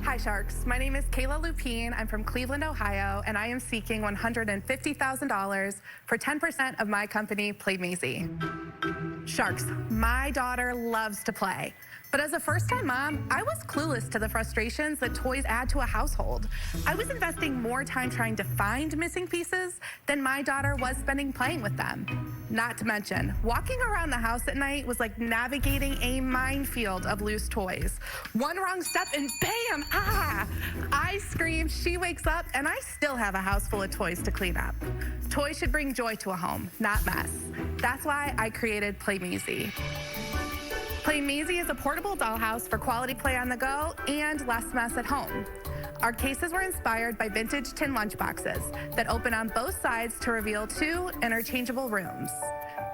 Hi, Sharks. My name is Kayla Lupine. I'm from Cleveland, Ohio, and I am seeking $150,000 for 10% of my company, Play Maysie. Sharks, my daughter loves to play. But as a first-time mom, I was clueless to the frustrations that toys add to a household. I was investing more time trying to find missing pieces than my daughter was spending playing with them. Not to mention, walking around the house at night was like navigating a minefield of loose toys. One wrong step and bam, I scream, she wakes up, and I still have a house full of toys to clean up. Toys should bring joy to a home, not mess. That's why I created Play Maysie. Play Maysie is a portable dollhouse for quality play on the go and less mess at home. Our cases were inspired by vintage tin lunchboxes that open on both sides to reveal 2 interchangeable rooms.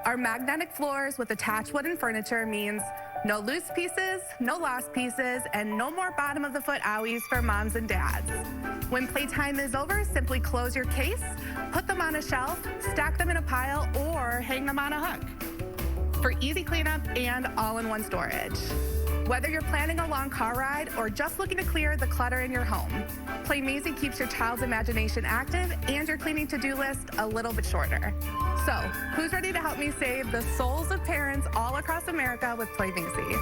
Our magnetic floors with attached wooden furniture means no loose pieces, no lost pieces, and no more bottom of the foot owies for moms and dads. When playtime is over, simply close your case, put them on a shelf, stack them in a pile, or hang them on a hook for easy cleanup and all-in-one storage. Whether you're planning a long car ride or just looking to clear the clutter in your home, Play Maysie keeps your child's imagination active and your cleaning to-do list a little bit shorter. So, who's ready to help me save the souls of parents all across America with Play Maysie?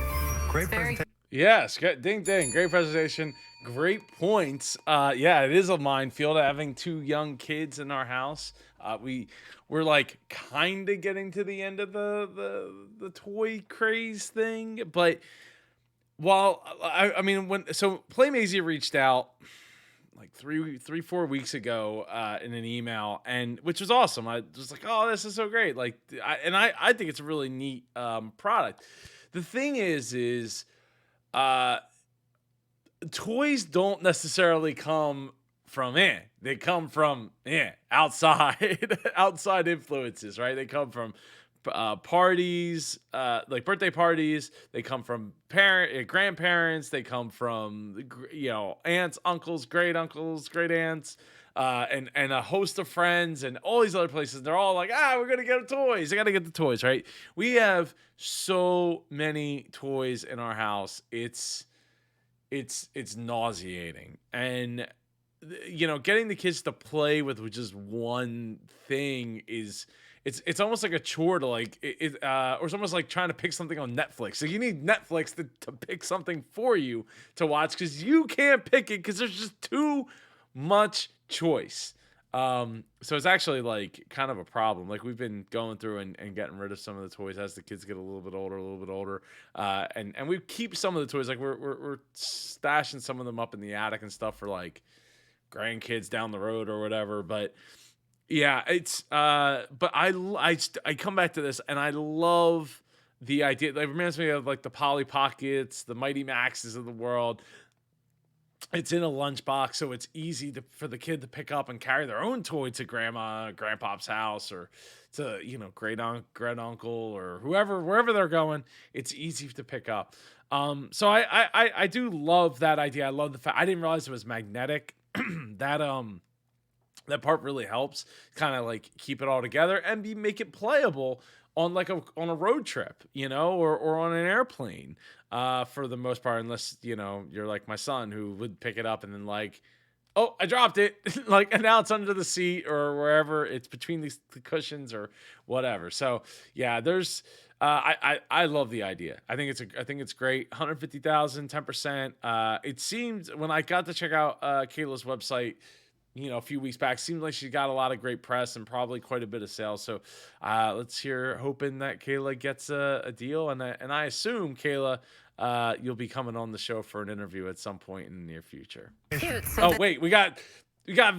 Great presentation. Yes, ding ding, great presentation, great points. Yeah, it is a minefield having 2 young kids in our house. We're like kind of getting to the end of the toy craze thing, but while I mean Play Maysie reached out like 4 weeks ago in an email, and which was awesome. I was like, oh, this is so great. Like, I think it's a really neat product. The thing is toys don't necessarily come from they come from outside outside influences, right? They come from parties, like birthday parties. They come from grandparents. They come from aunts, uncles, great aunts, and a host of friends and all these other places. They're all like, we're gonna get toys. I gotta get the toys, right? We have so many toys in our house. It's nauseating, and getting the kids to play with just one thing is it's almost like a chore to or it's almost like trying to pick something on Netflix. So you need Netflix to pick something for you to watch because you can't pick it because there's just too much choice. So it's actually like kind of a problem. Like we've been going through and getting rid of some of the toys as the kids get a little bit older. And we keep some of the toys, like we're stashing some of them up in the attic and stuff for like grandkids down the road or whatever. But yeah, it's but I come back to this and I love the idea. It reminds me of like the Polly Pockets, the Mighty Maxes of the world. It's in a lunchbox, so it's easy for the kid to pick up and carry their own toy to grandpa's house, or to great uncle or wherever they're going. It's easy to pick up. So I do love that idea. I love the fact I didn't realize it was magnetic. That part really helps kind of like keep it all together and make it playable on on a road trip, or on an airplane, for the most part, unless, you're like my son who would pick it up and then like, oh, I dropped it. And now it's under the seat or wherever, it's between the cushions or whatever. So yeah, there's, I love the idea. I think it's great. 150,000, 10%. It seems when I got to check out, Kayla's website, a few weeks back, seems like she got a lot of great press and probably quite a bit of sales. So let's hoping that Kayla gets a deal. And I assume, Kayla, you'll be coming on the show for an interview at some point in the near future. Cute. Oh, wait, we got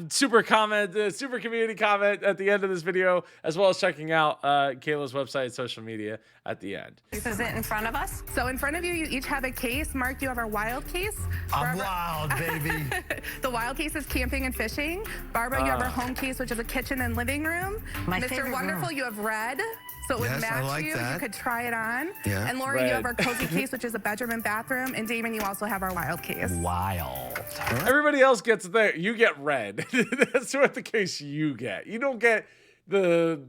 super community comment at the end of this video, as well as checking out Kayla's website and social media at the end. This is it in front of us. So in front of you, you each have a case. Mark, you have our wild case. I'm wild, baby. The wild case is camping and fishing. Barbara, you have our home case, which is a kitchen and living room. My Mr. favorite Wonderful, room. you have red. So it would Yes, I match like you. that. You could try it on. Yeah. And Lori, you Red. have our cozy case, which is a bedroom and bathroom. And Damon, you also have our wild case. Wild. Everybody else gets there. You get red. That's what the case you get. You don't get the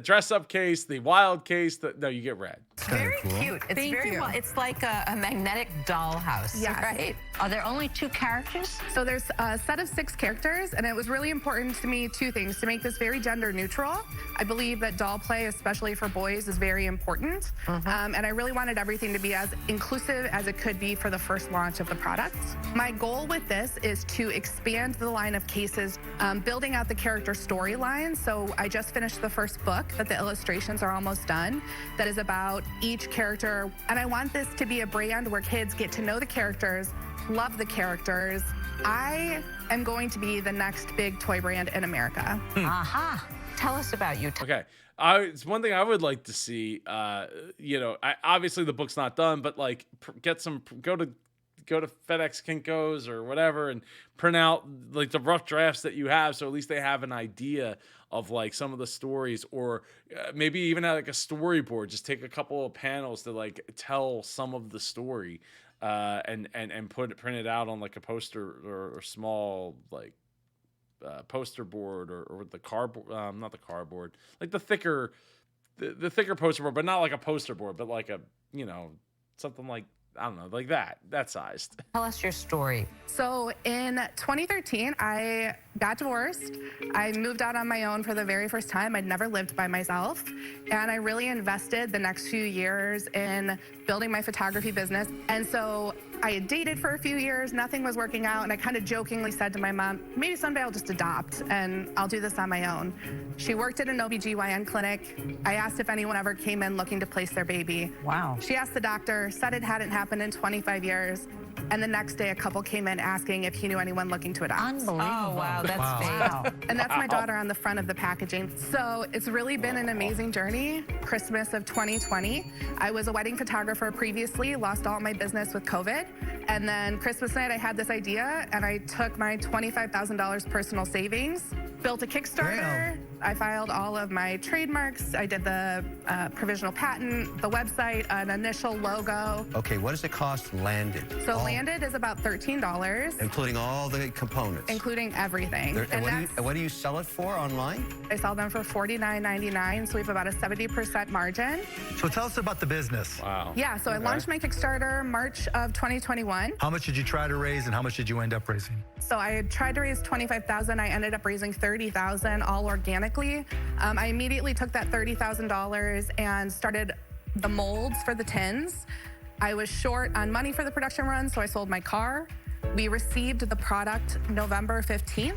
dress up case, the wild case. No, you get red. It's very cool. cute. It's Thank very you. well. It's like a magnetic dollhouse, Yes. right? Are there only 2 characters? So there's a set of 6 characters, and it was really important to me, 2 things, to make this very gender neutral. I believe that doll play, especially for boys, is very important. And I really wanted everything to be as inclusive as it could be for the first launch of the product. My goal with this is to expand the line of cases, building out the character storyline. So I just finished the first book, that the illustrations are almost done, that is about each character. And I want this to be a brand where kids get to know the characters, love the characters. I am going to be the next big toy brand in America. Aha. Tell us about you. Okay. It's one thing I would like to see. Obviously the book's not done, but like go to FedEx Kinko's or whatever and print out like the rough drafts that you have, so at least they have an idea of like some of the stories, or maybe even have like a storyboard. Just take a couple of panels to like tell some of the story, and print it out on like a poster or small like poster board or the cardboard, not the cardboard, like the thicker poster board, but not like a poster board, but like a something like, I don't know, like that sized. Tell us your story. So in 2013, I got divorced. I moved out on my own for the very first time. I'd never lived by myself. And I really invested the next few years in building my photography business. And so I had dated for a few years, nothing was working out, and I kind of jokingly said to my mom, maybe someday I'll just adopt and I'll do this on my own. She worked at an OBGYN clinic. I asked if anyone ever came in looking to place their baby. Wow. She asked the doctor, said it hadn't happened in 25 years. And the next day, a couple came in asking if he knew anyone looking to adopt. Unbelievable. Oh, wow. That's fake. And that's my daughter on the front of the packaging. So it's really been an amazing journey. Christmas of 2020, I was a wedding photographer previously, lost all my business with COVID. And then Christmas night, I had this idea, and I took my $25,000 personal savings, built a Kickstarter. Damn. I filed all of my trademarks. I did the provisional patent, the website, an initial logo. Okay, what does it cost landed? So landed is about $13, Including all the components. including everything. And what do you sell it for online? I sell them for $49.99, so we have about a 70% margin. So tell us about the business. Wow. Yeah, so I launched my Kickstarter March of 2021. How much did you try to raise and how much did you end up raising? So I had tried to raise $25,000. I ended up raising $30,000 all organically. I immediately took that $30,000 and started the molds for the tins. I was short on money for the production run, so I sold my car. We received the product November 15th,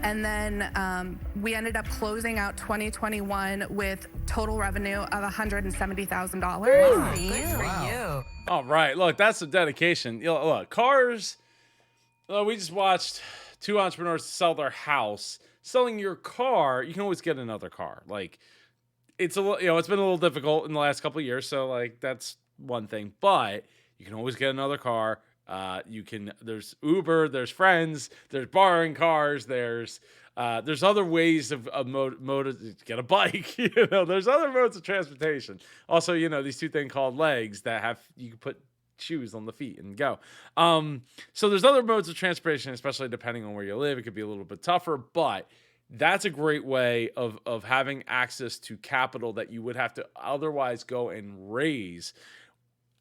and then we ended up closing out 2021 with total revenue of $170,000. Wow, good for you. All right, look, that's some dedication. Look, cars. We just watched 2 entrepreneurs sell their house. Selling your car, you can always get another car. Like, it's it's been a little difficult in the last couple of years, so like that's one thing. But you can always get another car. There's Uber, there's friends, there's borrowing cars, there's other ways of get a bike. There's other modes of transportation. Also, these 2 things called legs that you can put shoes on the feet and go. So there's other modes of transportation, especially depending on where you live. It could be a little bit tougher, but that's a great way of having access to capital that you would have to otherwise go and raise.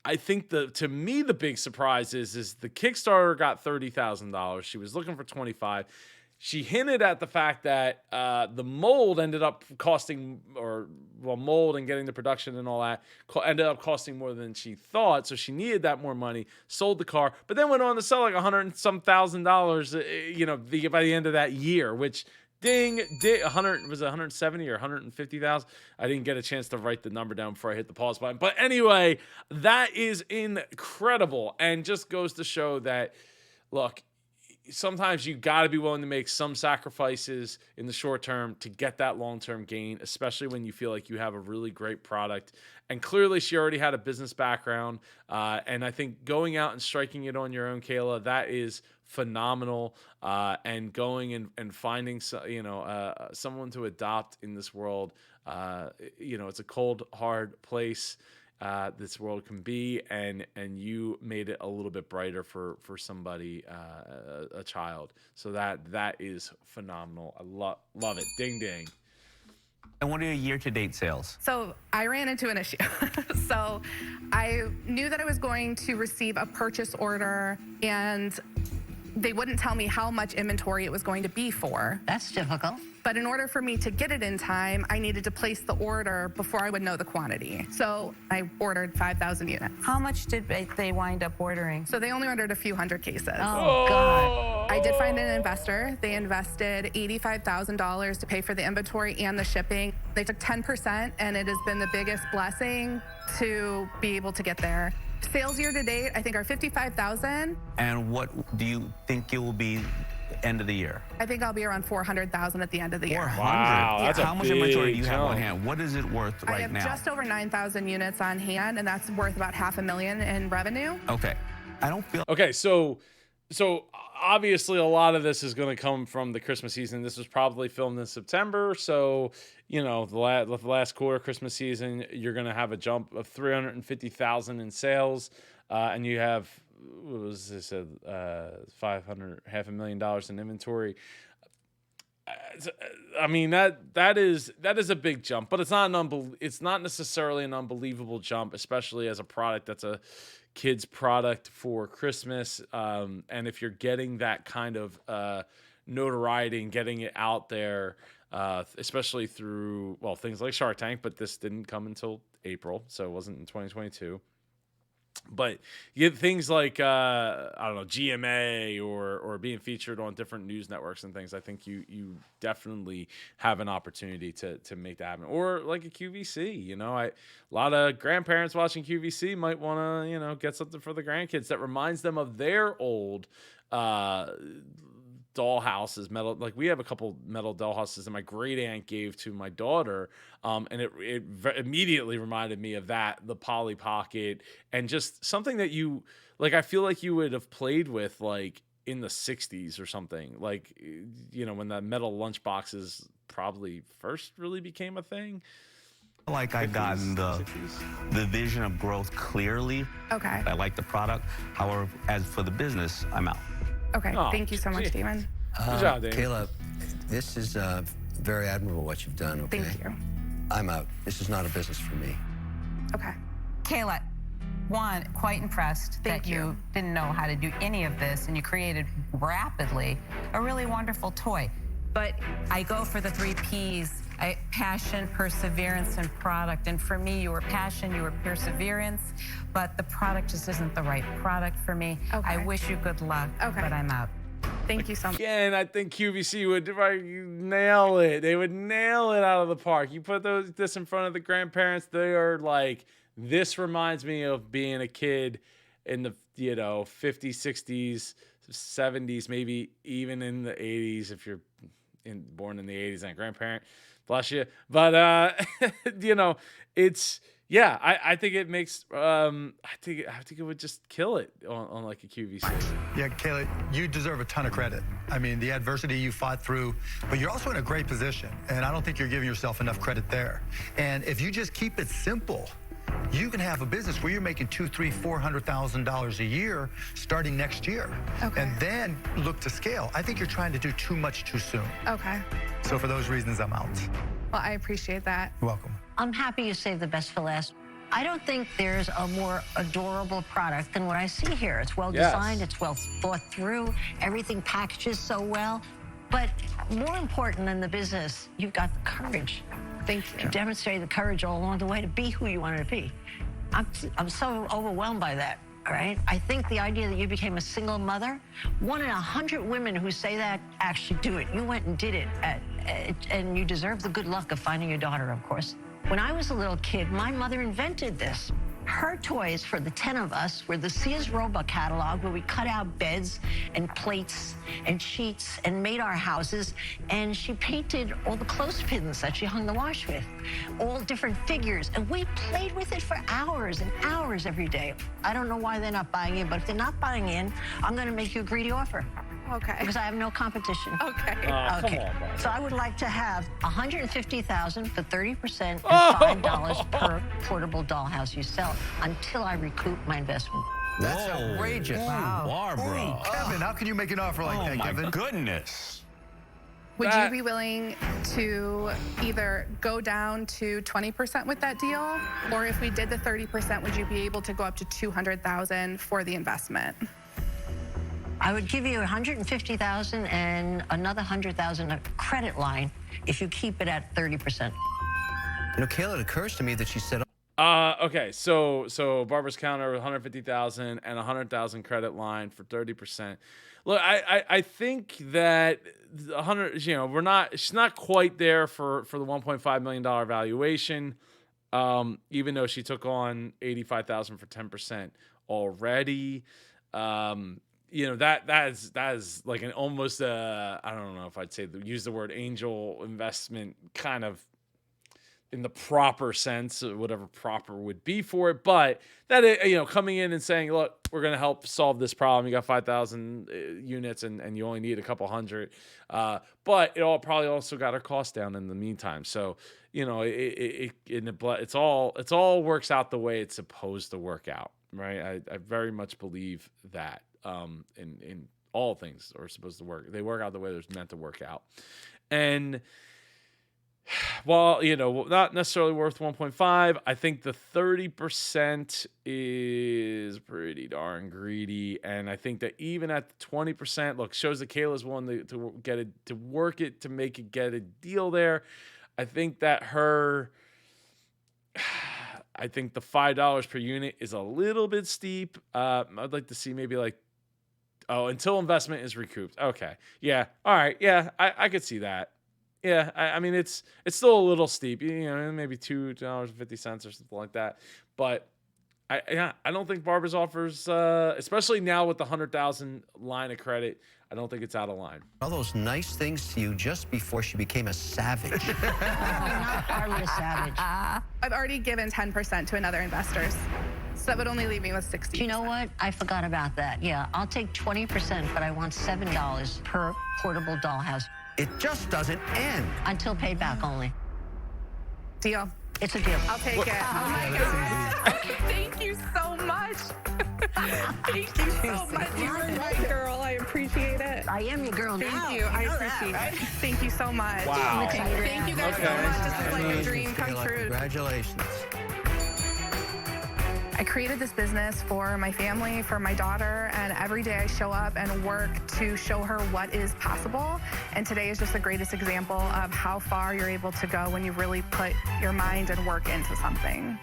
I think to me the big surprise is the Kickstarter got $30,000. She was looking for 25. She hinted at the fact that the mold ended up costing, mold and getting the production and all that ended up costing more than she thought. So she needed that more money, sold the car, but then went on to sell like $100 and some thousand, by the end of that year, which ding, 100, was it 170 or 150,000? I didn't get a chance to write the number down before I hit the pause button. But anyway, that is incredible and just goes to show that, look, sometimes you got to be willing to make some sacrifices in the short term to get that long-term gain, especially when you feel like you have a really great product. And clearly she already had a business background. And I think going out and striking it on your own, Kayla, that is phenomenal. And going and finding, someone to adopt in this world, it's a cold, hard place. This world can be, and you made it a little bit brighter for somebody, a child. So that is phenomenal. I love it. Ding ding. And what are your year-to-date sales? So I ran into an issue. So I knew that I was going to receive a purchase order, and they wouldn't tell me how much inventory it was going to be for. That's difficult. But in order for me to get it in time, I needed to place the order before I would know the quantity. So I ordered 5,000 units. How much did they wind up ordering? So they only ordered a few hundred cases. Oh, God. I did find an investor. They invested $85,000 to pay for the inventory and the shipping. They took 10%, and it has been the biggest blessing to be able to get there. Sales year to date, I think, are 55,000. And what do you think it will be end of the year? I think I'll be around 400,000 at the end of the year. 400. Wow, that's a How much inventory do you big have on jump. hand? What is it worth I right have now? just over 9,000 units on hand, and that's worth about $500,000 in revenue. Okay. I don't feel Okay, so obviously a lot of this is going to come from the Christmas season. This was probably filmed in September, so you know the last quarter Christmas season, you're going to have a jump of 350,000 in sales, and you have what was this? $500,000 in inventory. I mean that is a big jump, but it's not necessarily an unbelievable jump, especially as a product that's a kids product for Christmas. And if you're getting that kind of notoriety and getting it out there, especially through things like Shark Tank, but this didn't come until April, so it wasn't in 2022. But you get things like I don't know, GMA or being featured on different news networks and things. I think you definitely have an opportunity to make that happen. Or like a QVC, you know, a lot of grandparents watching QVC might want to get something for the grandkids that reminds them of their old dollhouses, metal. Like we have a couple metal dollhouses that my great aunt gave to my daughter, and it immediately reminded me of that, the Polly Pocket, and just something that you like. I feel like you would have played with like in the 60s or something, like when the metal lunchboxes probably first really became a thing. like I've gotten the vision of growth clearly. Okay. I like the product. However, as for the business, I'm out. Okay. Oh, Thank you so much, gee. Damon. Good job, Dave. Kayla, this is very admirable what you've done, okay? Thank you. I'm out. This is not a business for me. Okay. Kayla, one, quite impressed Thank that you. you didn't know how to do any of this and you created rapidly a really wonderful toy. But I go for the 3 Ps. Passion, perseverance, and product. And for me, you were passion, you were perseverance, but the product just isn't the right product for me. Okay. I wish you good luck, Okay. but I'm out. Thank you so much. Again, I think QVC would nail it. They would nail it out of the park. You put this in front of the grandparents, they are like, this reminds me of being a kid in the 50s, 60s, 70s, maybe even in the 80s if you're born in the 80s and a grandparent. Bless you. But, it's, yeah, I think it makes, I think it would just kill it on like a QVC. Yeah, Kayla, you deserve a ton of credit. I mean, the adversity you fought through, but you're also in a great position, and I don't think you're giving yourself enough credit there. And if you just keep it simple, you can have a business where you're making $200,000, $300,000, $400,000 a year starting next year. Okay. And then look to scale. I think you're trying to do too much too soon. Okay. So for those reasons, I'm out. Well, I appreciate that. You're welcome. I'm happy you saved the best for last. I don't think there's a more adorable product than what I see here. It's well designed, Yes. it's well thought through, everything packages so well. But more important than the business, you've got the courage. Thank you. You demonstrated the courage all along the way to be who you wanted to be. I'm so overwhelmed by that, all right? I think the idea that you became a single mother, 1 in 100 women who say that actually do it. You went and did it, and you deserve the good luck of finding your daughter, of course. When I was a little kid, my mother invented this. Her toys for the 10 of us were the Sears Roebuck catalog, where we cut out beds and plates and sheets and made our houses. And she painted all the clothespins that she hung the wash with, all different figures. And we played with it for hours and hours every day. I don't know why they're not buying in, but if they're not buying in, I'm going to make you a greedy offer. Okay. Because I have no competition. Okay. Come on, Bob. So I would like to have $150,000 for 30% and $5 per portable dollhouse you sell until I recoup my investment. That's Whoa. outrageous. Barbara. Kevin, how can you make an offer like Oh that, my Kevin? goodness. Would you be willing to either go down to 20% with that deal, or if we did the 30%, would you be able to go up to $200,000 for the investment? I would give you $150,000 and another $100,000 a credit line if you keep it at 30%. You know, Kayla, it occurs to me that she said, Okay, so Barbara's counter 150,000 and 100,000 credit line for 30%. Look, I think that 100, you know, she's not quite there for the $1.5 million valuation. Even though she took on 85,000 for 10% already. You know, that is like an almost I don't know if I'd say use the word angel investment kind of in the proper sense, whatever proper would be for it, but that, you know, coming in and saying, look, we're going to help solve this problem. You got 5,000 units and you only need a couple hundred. But it all probably also got our cost down in the meantime. So, you know, it's all works out the way it's supposed to work out. Right. I very much believe that, in all things are supposed to work. They work out the way they're meant to work out. And, well, you know, not necessarily worth 1.5. I think the 30% is pretty darn greedy, and I think that even at the 20%, look, shows that Kayla's willing to get it, to work it, to make it get a deal there. I think that I think the $5 per unit is a little bit steep. I'd like to see maybe like, until investment is recouped. Okay, yeah, all right, yeah, I could see that. Yeah, I mean it's still a little steep, you know, maybe $2.50 or something like that. But I don't think Barbara's offers, especially now with the 100,000 line of credit, I don't think it's out of line. all those nice things to you just before she became a savage. Not hardly a savage. I've already given 10% to another investors, so that would only leave me with 60. Do you know what? I forgot about that. Yeah, I'll take 20%, but I want $7 per portable dollhouse. It just doesn't end. Until paid back only. Deal. It's a deal. I'll take it. Oh my God. Thank you so much. Thank you so much. You're my girl. I appreciate it. I am your girl now. Thank you. I appreciate it. Thank you so much. Wow. Thank you guys so much. This is like a dream come Kayla, true. congratulations. I created this business for my family, for my daughter, and every day I show up and work to show her what is possible. And today is just the greatest example of how far you're able to go when you really put your mind and work into something.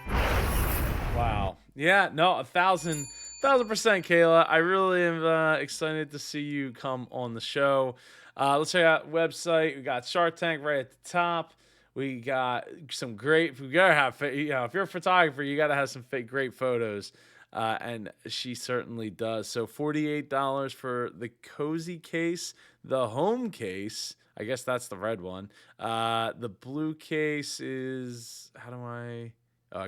Wow. Yeah, no, 1,000%, Kayla. I really am excited to see you come on the show. Let's check out the website. We got Shark Tank right at the top. We got some great, we gotta have, you know, if you're a photographer, you gotta have some great photos. And she certainly does. So $48 for the cozy case, the home case. I guess that's the red one. The blue case is, I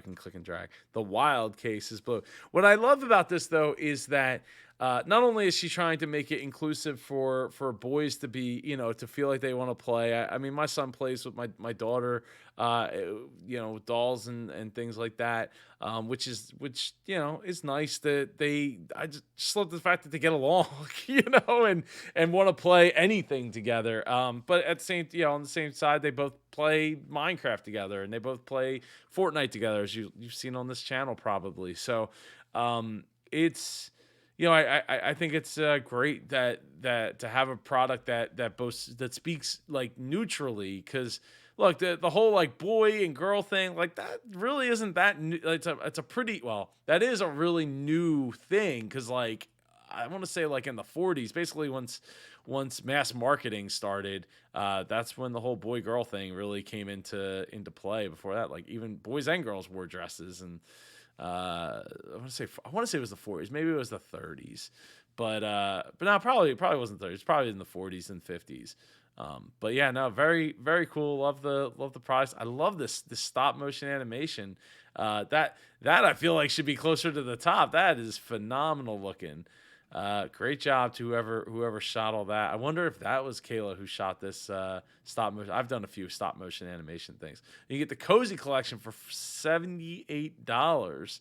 can click and drag. The wild case is blue. What I love about this, though, is that not only is she trying to make it inclusive for boys to be, you know, to feel like they want to play. I mean, my son plays with my daughter, you know, with dolls and things like that, which you know is nice that I just love the fact that they get along, you know, and want to play anything together. But at the same, you know, on the same side, they both play Minecraft together and they both play Fortnite together, as you've seen on this channel probably. So it's. You know, I think it's great that to have a product that speaks like neutrally, because look, the whole like boy and girl thing, like that really isn't that new. It's a pretty, well, that is a really new thing, because like I want to say like in the 40s, basically once mass marketing started, that's when the whole boy girl thing really came into play. Before that, like even boys and girls wore dresses, and I want to say it was the 40s, maybe it was the 30s, but no, probably wasn't 30s. It's probably in the 40s and 50s. But yeah, no, very very cool. Love the products. I love this stop motion animation. That I feel like should be closer to the top. That is phenomenal looking. Great job to whoever shot all that. I wonder if that was Kayla who shot this stop motion. I've done a few stop motion animation things. You get the cozy collection for $78.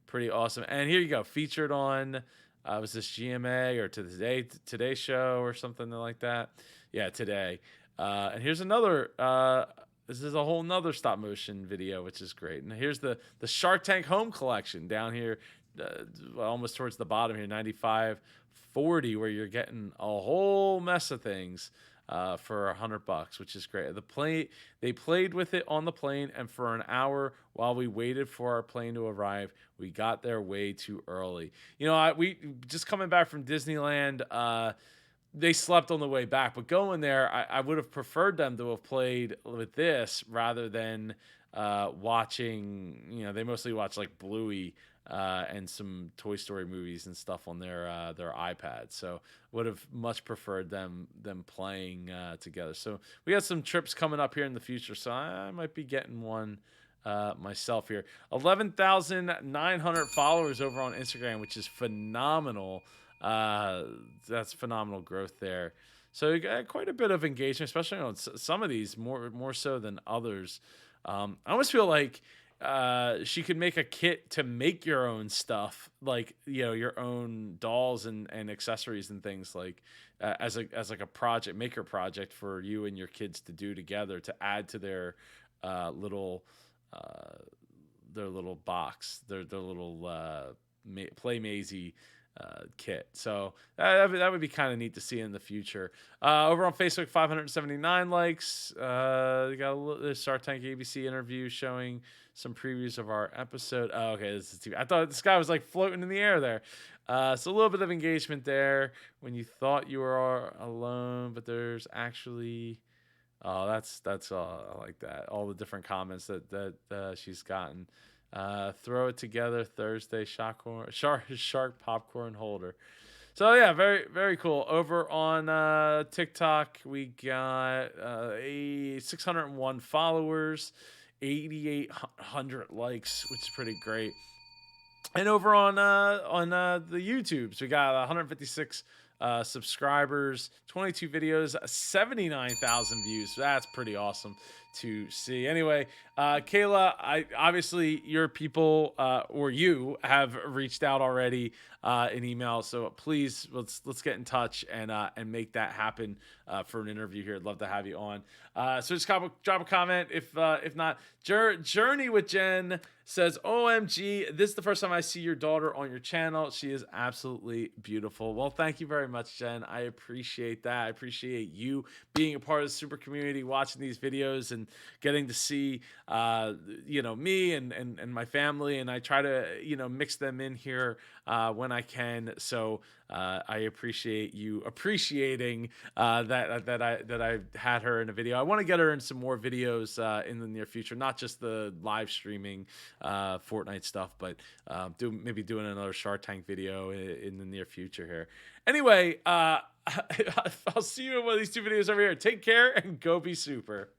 Pretty awesome. And here you go, featured on was this GMA or Today Show or something like that. yeah, today. And here's another. This is a whole nother stop motion video, which is great. And here's the Shark Tank home collection down here, almost towards the bottom here, 95.40, where you're getting a whole mess of things for $100, which is great. They played with it on the plane, and for an hour while we waited for our plane to arrive, we got there way too early. You know, we just coming back from Disneyland. They slept on the way back, but going there, I would have preferred them to have played with this rather than watching. You know, they mostly watch like Bluey and some Toy Story movies and stuff on their iPads. So would have much preferred them playing together. So we got some trips coming up here in the future. So I might be getting one myself here. 11,900 followers over on Instagram, which is phenomenal. That's phenomenal growth there. So you got quite a bit of engagement, especially on some of these more so than others. I almost feel like she could make a kit to make your own stuff, like, you know, your own dolls and accessories and things, like as like a maker project for you and your kids to do together to add to their little box, their little Play Maysie kit. So that would be kind of neat to see in the future. Over on Facebook, 579 likes. We got the Shark Tank ABC interview showing some previews of our episode. Oh, okay, this is I thought this guy was like floating in the air there. So a little bit of engagement there when you thought you were alone, but there's actually. Oh, that's I like that. All the different comments that she's gotten. Throw it together Thursday. Shark popcorn holder. So yeah, very very cool. Over on TikTok, we got 601 followers, 8,800 likes, which is pretty great. And over on the YouTubes, we got 156 subscribers, 22 videos, 79,000 views. That's pretty awesome to see. Anyway, Kayla, obviously your people or you have reached out already in email, so please let's get in touch and make that happen for an interview here. I'd love to have you on. So just drop a comment if not. Journey with Jen says, OMG, this is the first time I see your daughter on your channel. She is absolutely beautiful. Well, thank you very much, Jen. I appreciate that. I appreciate you being a part of the super community, watching these videos and getting to see, me and my family. And I try to, mix them in here when I can. So I appreciate you appreciating that I had her in a video. I want to get her in some more videos in the near future, not just the live streaming Fortnite stuff, but maybe doing another Shark Tank video in the near future here. Anyway, I'll see you in one of these two videos over here. Take care and go be super.